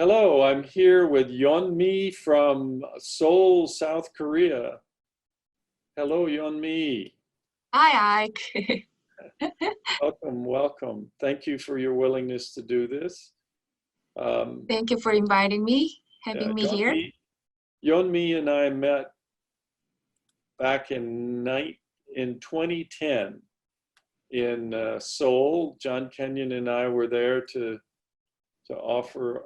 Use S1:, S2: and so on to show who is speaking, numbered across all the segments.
S1: Hello, I'm here with Yonmi from Seoul, South Korea. Hello, Yonmi.
S2: Hi, Ike.
S1: Welcome, welcome. Thank you for your willingness to do this.
S2: Thank you for inviting me,
S1: Yeah,
S2: having me here.
S1: Yonmi and I met back in 2010 in Seoul. John Kenyon and I were there to offer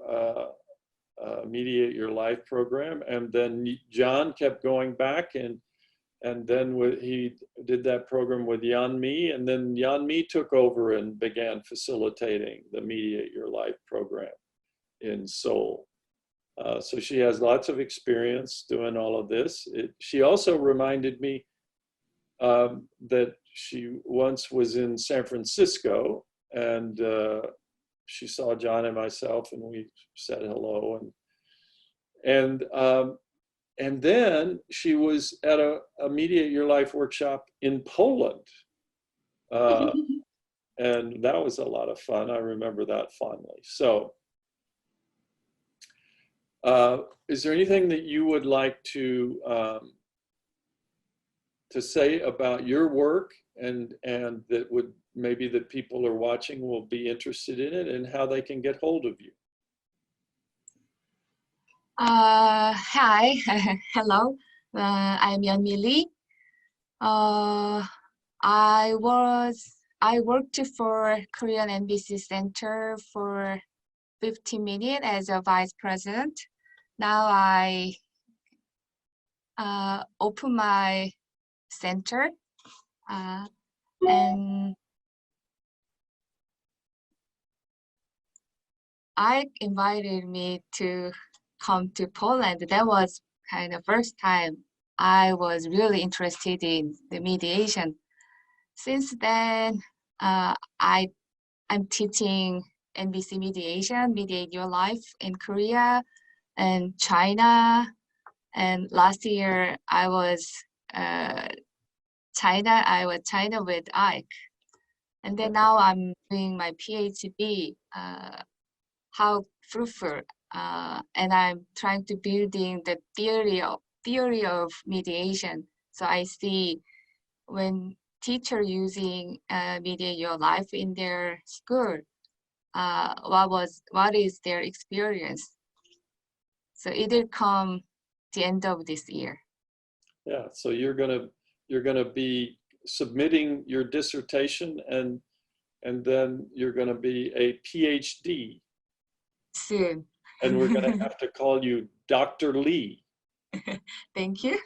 S1: Mediate Your Life program, and then John kept going back and then he did that program with Yonmi, and then Yonmi took over and began facilitating the Mediate Your Life program in Seoul. So she has lots of experience doing all of this. She also reminded me that she once was in San Francisco, and she saw John and myself, and we said hello, and then she was at a Mediate Your Life workshop in Poland. And that was a lot of fun. I remember that fondly. So is there anything that you would like to say about your work and that would maybe that people are watching will be interested in it, and how they can get hold of you?
S2: Hi, hello. I'm Yonmi Lee. I worked for Korean NBC Center for 15 minutes as a vice president. Now I open my center, and Ike invited me to come to Poland. That was kind of first time I was really interested in the mediation. Since then, I'm teaching NBC mediation, Mediate Your Life in Korea and China. And last year I was China with Ike. And then now I'm doing my PhD, how fruitful, and I'm trying to building the theory of mediation. So I see when teacher using Mediate Your Life in their school, what is their experience? So it will come the end of this year.
S1: Yeah, so you're gonna be submitting your dissertation, and then you're gonna be a PhD
S2: Soon.
S1: and we're gonna have to call you Dr. Lee.
S2: Thank you.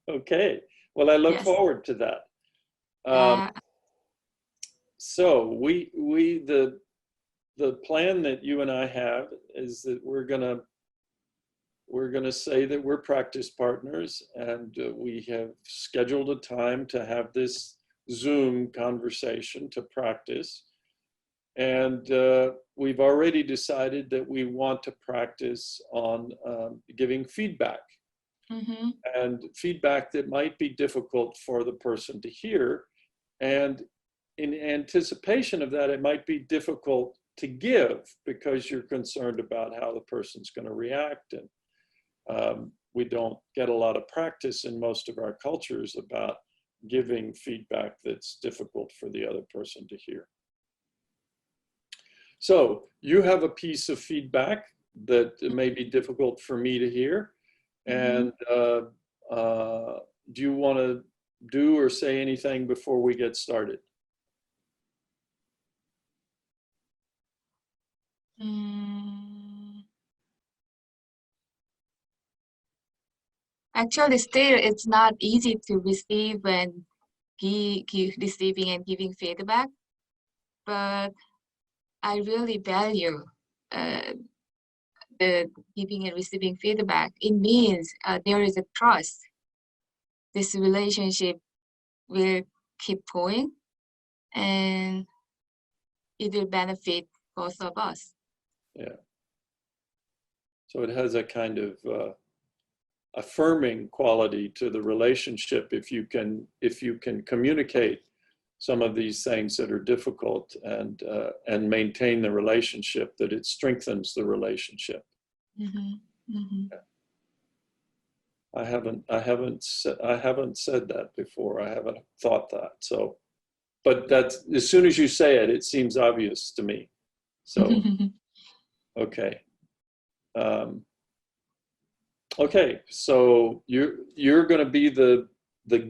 S1: Okay, well, I look forward to that. So the plan that you and I have is that we're gonna say that we're practice partners, and we have scheduled a time to have this Zoom conversation to practice. And we've already decided that we want to practice on giving feedback. Mm-hmm. And feedback that might be difficult for the person to hear. And in anticipation of that, it might be difficult to give because you're concerned about how the person's going to react. And we don't get a lot of practice in most of our cultures about giving feedback that's difficult for the other person to hear. So you have a piece of feedback that may be difficult for me to hear. And do you want to do or say anything before we get started?
S2: Actually, still, it's not easy to receive and receiving and giving feedback, but I really value the giving and receiving feedback. It means there is a trust. This relationship will keep going, and it will benefit both of us.
S1: Yeah. So it has a kind of affirming quality to the relationship if you can communicate some of these things that are difficult and maintain the relationship, that it strengthens the relationship.
S2: Mm-hmm. Mm-hmm.
S1: I haven't said that before. I haven't thought that. So, but that's, as soon as you say it, it seems obvious to me. So, okay. Okay, so you're going to be the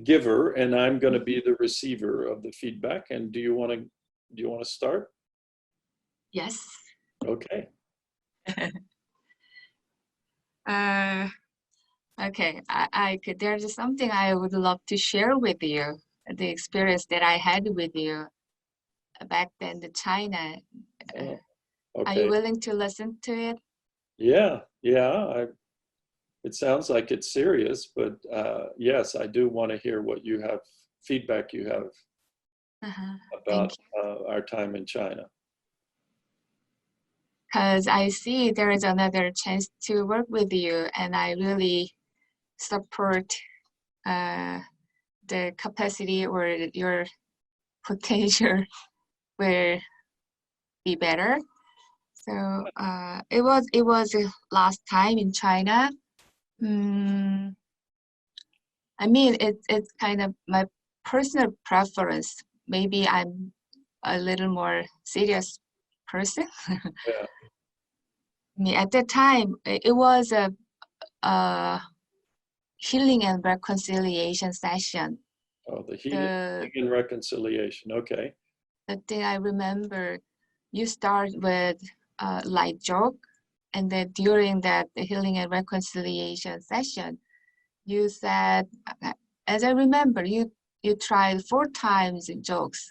S1: giver, and I'm going to be the receiver of the feedback. And do you want to start?
S2: Yes.
S1: Okay.
S2: Okay. There's something I would love to share with you. The experience that I had with you back then to China.
S1: Oh,
S2: Are you
S1: okay.
S2: willing to listen to it?
S1: Yeah, yeah. It sounds like it's serious, but yes, I do want to hear what you have, feedback you have
S2: Thank
S1: about
S2: you.
S1: our time in China.
S2: Because I see there is another chance to work with you, and I really support the capacity or your potential will be better. So it was last time in China. Mm, I mean, it's kind of my personal preference. Maybe I'm a little more serious person.
S1: Yeah.
S2: I mean, at that time, it was a healing and reconciliation session.
S1: Oh, the healing
S2: The
S1: and reconciliation. Okay.
S2: the thing I remember, you start with a light joke, and then during that the healing and reconciliation session, you said, as I remember, you tried 4 times jokes,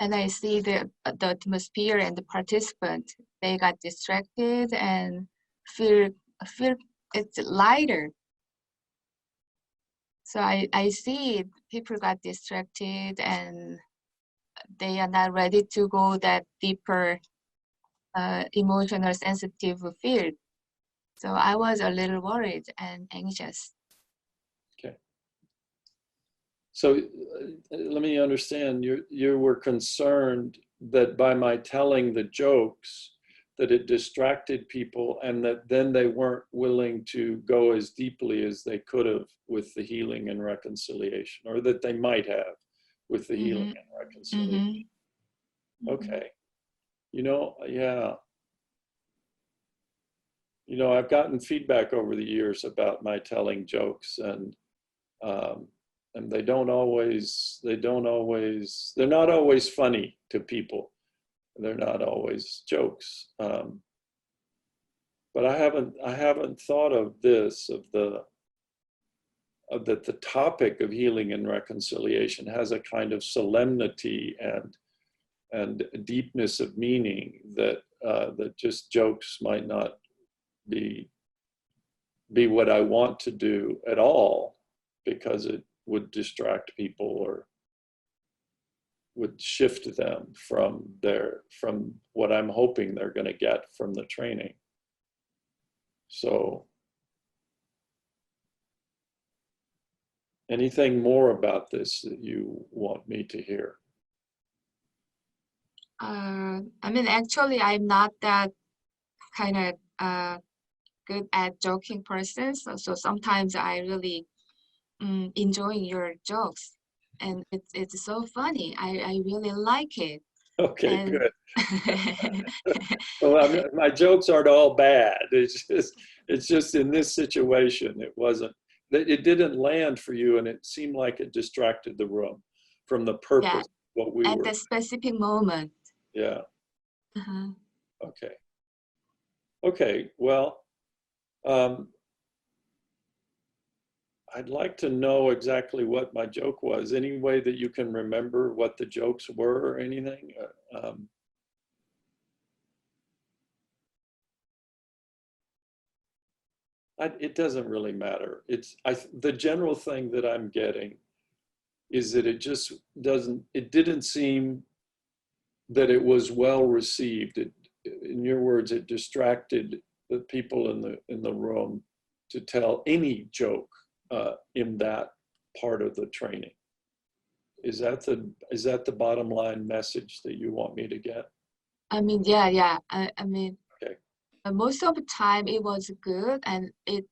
S2: and I see the atmosphere and the participant, they got distracted and feel feel it's lighter. So I see people got distracted and they are not ready to go that deeper emotional sensitive field. So I was a little worried and anxious.
S1: Okay. So let me understand. You were concerned that by my telling the jokes, that it distracted people, and that then they weren't willing to go as deeply as they could have with the healing and reconciliation, or that they might have with the healing
S2: Mm-hmm.
S1: and reconciliation.
S2: Mm-hmm.
S1: Okay. Yeah. I've gotten feedback over the years about my telling jokes, um, and they're not always funny to people. They're not always jokes. But I haven't thought of this, that the topic of healing and reconciliation has a kind of solemnity and deepness of meaning that just jokes might not be what I want to do at all, because it would distract people or would shift them from what I'm hoping they're going to get from the training. So anything more about this that you want me to hear?
S2: I mean, actually, I'm not that kind of good at joking person. So sometimes I really enjoying your jokes, and it's so funny. I really like it.
S1: Okay,
S2: And
S1: good. Well, my jokes aren't all bad. It's just in this situation, it didn't land for you, and it seemed like it distracted the room from the
S2: yeah,
S1: purpose of what we
S2: at
S1: were.
S2: the specific moment.
S1: Yeah.
S2: Uh-huh.
S1: Okay. Okay. Well, um, I'd like to know exactly what my joke was. Any way that you can remember what the jokes were or anything? It doesn't really matter. The general thing that I'm getting is that it didn't seem that it was well received. In your words, it distracted the people in the room to tell any joke in that part of the training. Is that the bottom line message that you want me to get?
S2: I mean, yeah. I mean,
S1: Okay.
S2: most of the time it was good, and it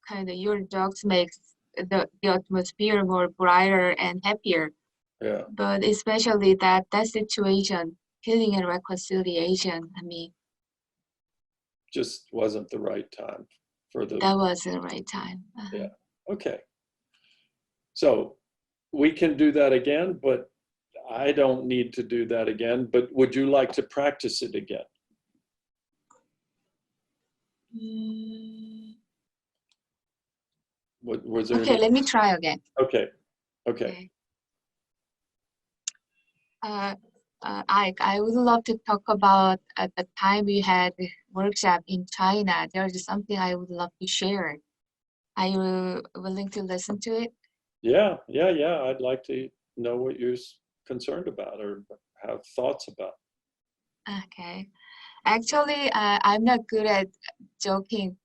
S2: kind of your jokes makes the atmosphere more brighter and happier.
S1: Yeah.
S2: But especially that situation, healing and reconciliation. I mean,
S1: Just wasn't the right time for the.
S2: that was the right time.
S1: Yeah. Okay. So we can do that again, but I don't need to do that again. But would you like to practice it again?
S2: Mm,
S1: Was there
S2: okay,
S1: any?
S2: let me try again.
S1: Okay. Okay.
S2: Okay. Ike, I would love to talk about at the time we had a workshop in China. There's something I would love to share. Are you willing to listen to it?
S1: Yeah. Yeah. Yeah. I'd like to know what you're concerned about or have thoughts about.
S2: Okay. Actually, I'm not good at joking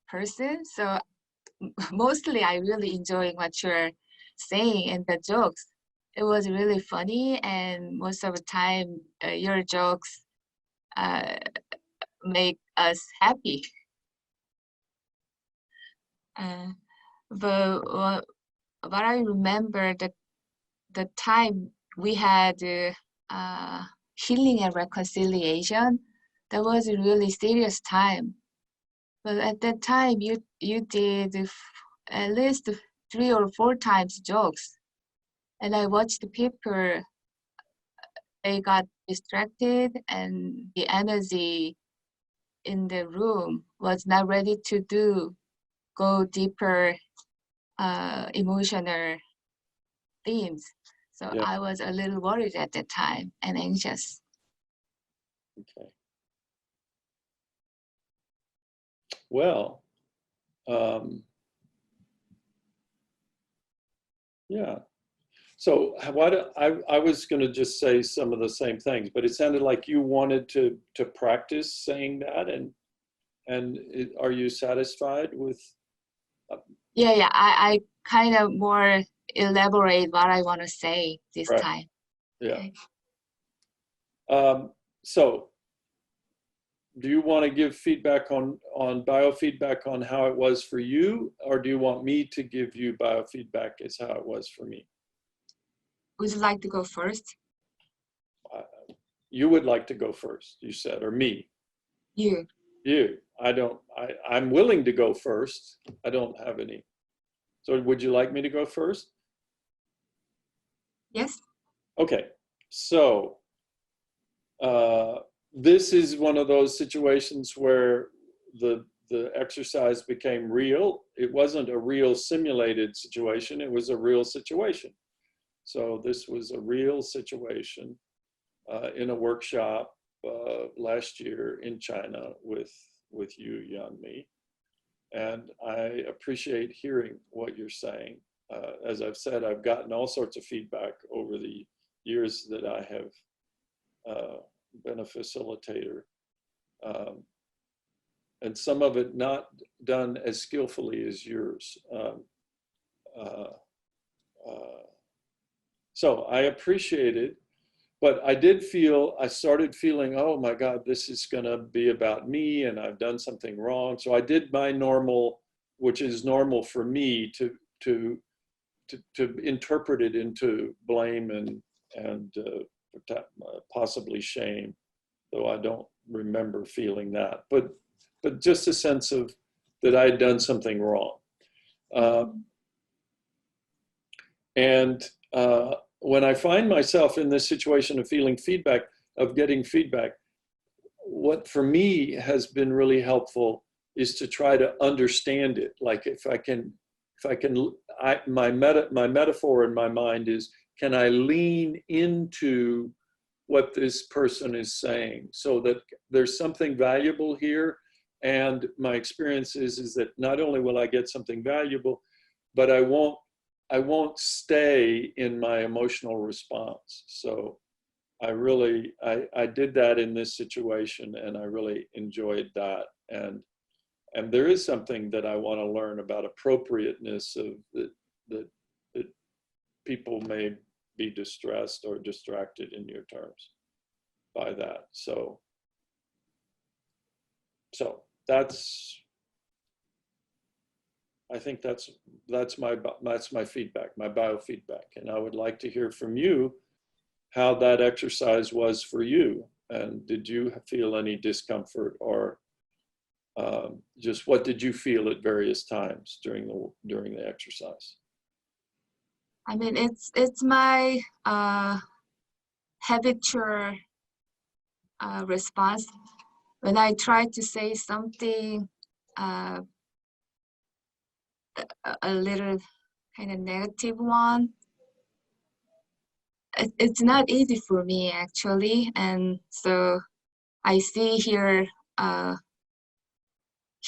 S2: person, so mostly I really enjoying what you're saying and the jokes. It was really funny, and most of the time, your jokes uh, make us happy. Uh, but I remember that the time we had healing and reconciliation, that was a really serious time. But at that time, you did at least 3 or 4 times jokes, and I watched the people. They got distracted, and the energy in the room was not ready to go deeper emotional themes. So
S1: Yeah.
S2: I was a little worried at that time and anxious.
S1: Okay. Well, yeah. So I was going to just say some of the same things, but it sounded like you wanted to practice saying that, and are you satisfied with?
S2: Yeah. I kind of more elaborate what I want to say this
S1: Right.
S2: time.
S1: Yeah.
S2: Okay.
S1: So, do you want to give feedback on biofeedback on how it was for you, or do you want me to give you biofeedback as how it was for me?
S2: Would you like to go first?
S1: You would like to go first, you said, or me?
S2: You.
S1: You. I don't. I'm willing to go first. I don't have any. So, would you like me to go first?
S2: Yes.
S1: Okay. So, this is one of those situations where the exercise became real. It wasn't a real simulated situation. It was a real situation. So this was a real situation in a workshop last year in China with you, Yonmi. And I appreciate hearing what you're saying. As I've said, I've gotten all sorts of feedback over the years that I have been a facilitator. And some of it not done as skillfully as yours. So I appreciate it, but I started feeling, oh my God, this is gonna be about me and I've done something wrong. So I did my normal, which is normal for me to interpret it into blame and possibly shame, though I don't remember feeling that. But just a sense of that I had done something wrong. And when I find myself in this situation of feeling feedback, of getting feedback, what for me has been really helpful is to try to understand it. Like my metaphor in my mind is, can I lean into what this person is saying so that there's something valuable here? And my experience is that not only will I get something valuable, but I won't stay in my emotional response. So I did that in this situation, and I really enjoyed that. And there is something that I want to learn about appropriateness of that people may be distressed or distracted in your terms by that. So that's, I think that's my feedback, my biofeedback. And I would like to hear from you how that exercise was for you. And did you feel any discomfort, or just what did you feel at various times during the exercise?
S2: I mean, it's my habitual response when I try to say something a little kind of negative one. It's not easy for me actually, and so I see here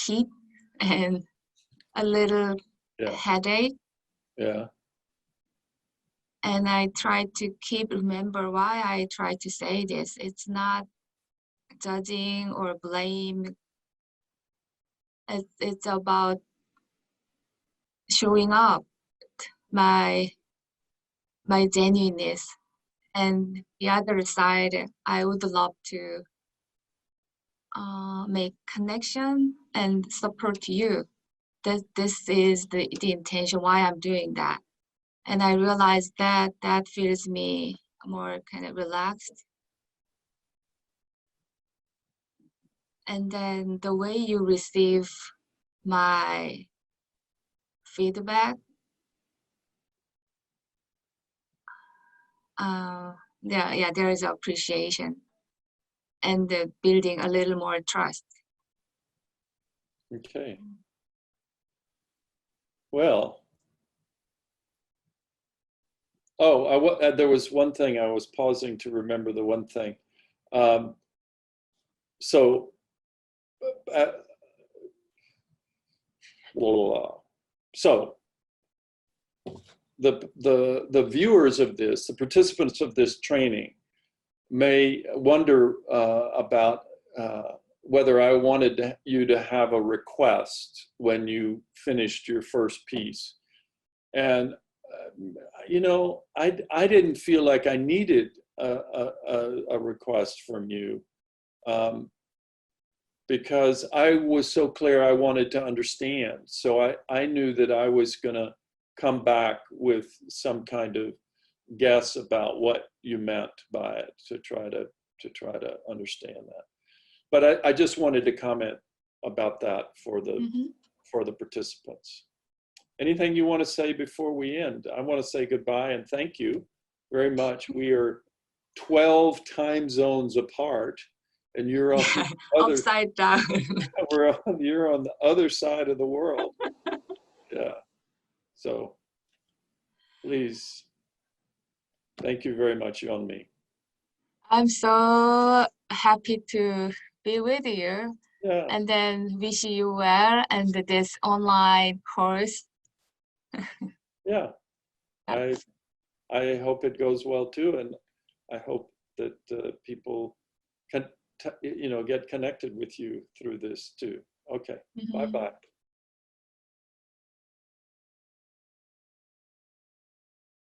S2: heat and a little headache.
S1: Yeah.
S2: And I try to remember why I try to say this. It's not judging or blame. It's about showing up my genuineness. And the other side, I would love to make connection and support you. This is the intention why I'm doing that. And I realized that feels me more kind of relaxed. And then the way you receive my feedback, there is appreciation and building a little more trust.
S1: Okay. Well, there was one thing I was pausing to remember. The one thing. So the viewers of this, the participants of this training, may wonder about whether I wanted you to have a request when you finished your first piece. And you know, I didn't feel like I needed a request from you, because I was so clear I wanted to understand. So I knew that I was gonna come back with some kind of guess about what you meant by it, to try to understand that. But I just wanted to comment about that for the participants. Anything you want to say before we end? I want to say goodbye and thank you very much. We are 12 time zones apart, and you're on the other
S2: upside down.
S1: You're on the other side of the world. Yeah. So please, thank you very much, Yonmi.
S2: I'm so happy to be with you.
S1: Yeah.
S2: And then wish you well and this online course.
S1: Yeah. I hope it goes well too, and I hope that people can get connected with you through this too. Okay. Bye-bye.